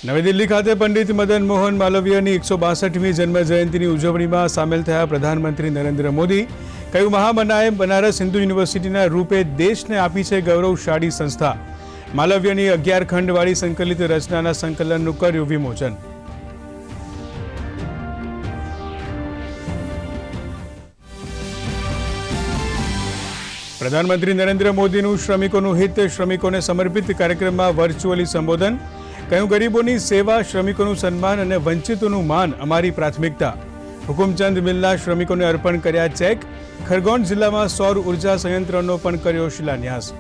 નવી દિલ્હી ખાતે પંડિત મદન મોહન માલવીયાની 162મી જન્મ જયંતિની ઉજવણીમાં સામેલ થયા પ્રધાનમંત્રી નરેન્દ્ર મોદી. કહ્યું, મહામનાએ બનારસ હિન્દુ યુનિવર્સિટીના રૂપે દેશને આપી છે ગૌરવશાળી સંસ્થા. માલવીયાની 11 ખંડવાળી સંકલિત રચનાના સંકલનનું કર્યું વિમોચન. પ્રધાનમંત્રી નરેન્દ્ર મોદીનું શ્રમિકોનું હિત શ્રમિકોને સમર્પિત કાર્યક્રમમાં વર્ચ્યુઅલી સંબોધન. કહ્યું, ગરીબોની સેવા, શ્રમિકોનું સન્માન અને વંચિતોનું માન અમારી પ્રાથમિકતા. હુકુમચંદ મિલના શ્રમિકોને અર્પણ કર્યા ચેક. ખરગોન જિલ્લામાં સૌર ઉર્જા સંયંત્રનો પણ કર્યો શિલાન્યાસ.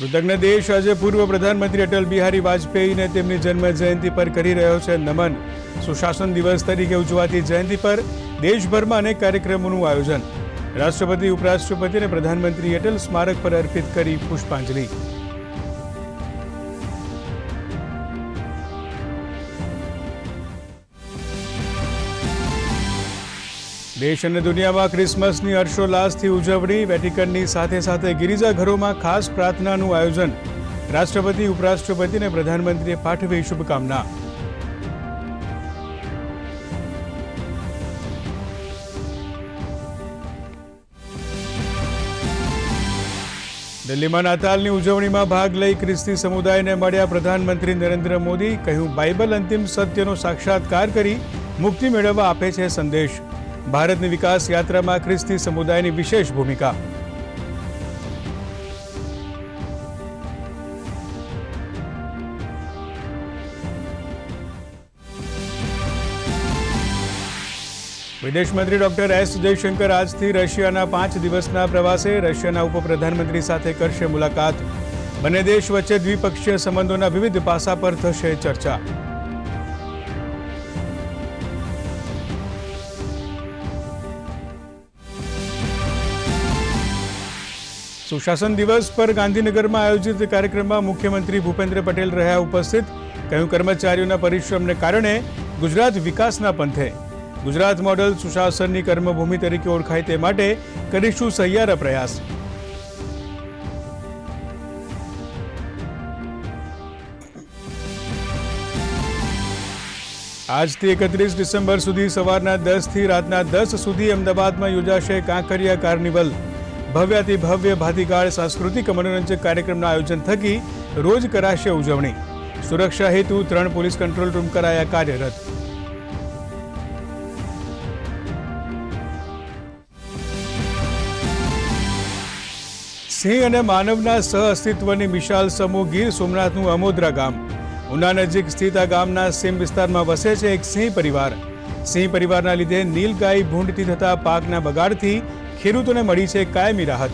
કૃતજ્ઞ દેશ આજે પૂર્વ પ્રધાનમંત્રી અટલ બિહારી વાજપેયીને તેમની જન્મ જયંતિ પર કરી રહ્યો છે નમન. સુશાસન દિવસ તરીકે ઉજવાતી જયંતિ પર દેશભરમાં અનેક કાર્યક્રમોનું આયોજન. રાષ્ટ્રપતિ, ઉપરાષ્ટ્રપતિ અને પ્રધાનમંત્રી અટલ સ્મારક પર અર્પિત કરી પુષ્પાંજલિ. દેશ અને દુનિયામાં ક્રિસમસની હર્ષોલ્લાસથી ઉજવણી. વેટિકનની સાથે સાથે ગિરિજાઘરોમાં ખાસ પ્રાર્થનાનું આયોજન. રાષ્ટ્રપતિ, ઉપરાષ્ટ્રપતિ અને પ્રધાનમંત્રીએ પાઠવી શુભકામના. દિલ્હીમાં નાતાલની ઉજવણીમાં ભાગ લઈ ખ્રિસ્તી સમુદાયને મળ્યા પ્રધાનમંત્રી નરેન્દ્ર મોદી. કહ્યું, બાઇબલ અંતિમ સત્યનો સાક્ષાત્કાર કરી મુક્તિ મેળવવા આપે છે સંદેશ. ભારતની વિકાસ યાત્રામાં ખ્રિસ્તી સમુદાયની વિશેષ ભૂમિકા. વિદેશ મંત્રી ડોક્ટર એસ જયશંકર આજથી રશિયાના 5 દિવસના પ્રવાસે. રશિયાના ઉપપ્રધાનમંત્રી સાથે કરશે મુલાકાત. બંને દેશ વચ્ચે દ્વિપક્ષીય સંબંધોના વિવિધ પાસા પર થશે ચર્ચા. સુશાસન દિવસ પર ગાંધીનગરમાં આયોજિત કાર્યક્રમમાં મુખ્યમંત્રી ભૂપેન્દ્ર પટેલ રહ્યા ઉપસ્થિત. કહ્યું, કર્મચારીઓના પરિશ્રમને કારણે ગુજરાત વિકાસના પંથે. ગુજરાત મોડલ સુશાસનની કર્મભૂમિ તરીકે ઓળખાય તે માટે કરીશું સહિયારા પ્રયાસ. આજથી 31 ડિસેમ્બર સુધી સવારના 10 થી રાતના 10 સુધી અમદાવાદમાં યોજાશે કાંકરિયા કાર્નિવલ. ભવ્યાતિ ભવ્ય ભાતીકાળ સાંસ્કૃતિક મનોરંજક કાર્યક્રમના આયોજન થકી રોજ કરાશે ઉજવણી. સુરક્ષા હેતુ 3 પોલીસ કંટ્રોલ રૂમ કરાયા કાર્યરત. સિંહ અને માનવના સહઅસ્તિત્વની મિસાલ સમૂહ ગીર સોમનાથનું અમોદરા ગામ. ઉના નજીક સ્થિત આ ગામના સીમ વિસ્તારમાં વસે છે એક સિંહ પરિવાર. સિંહ પરિવારના લીધે નીલગાય ભૂંડથી થતા પાકના બગાડથી ખેડૂતોને મળી છે કાયમી રાહત.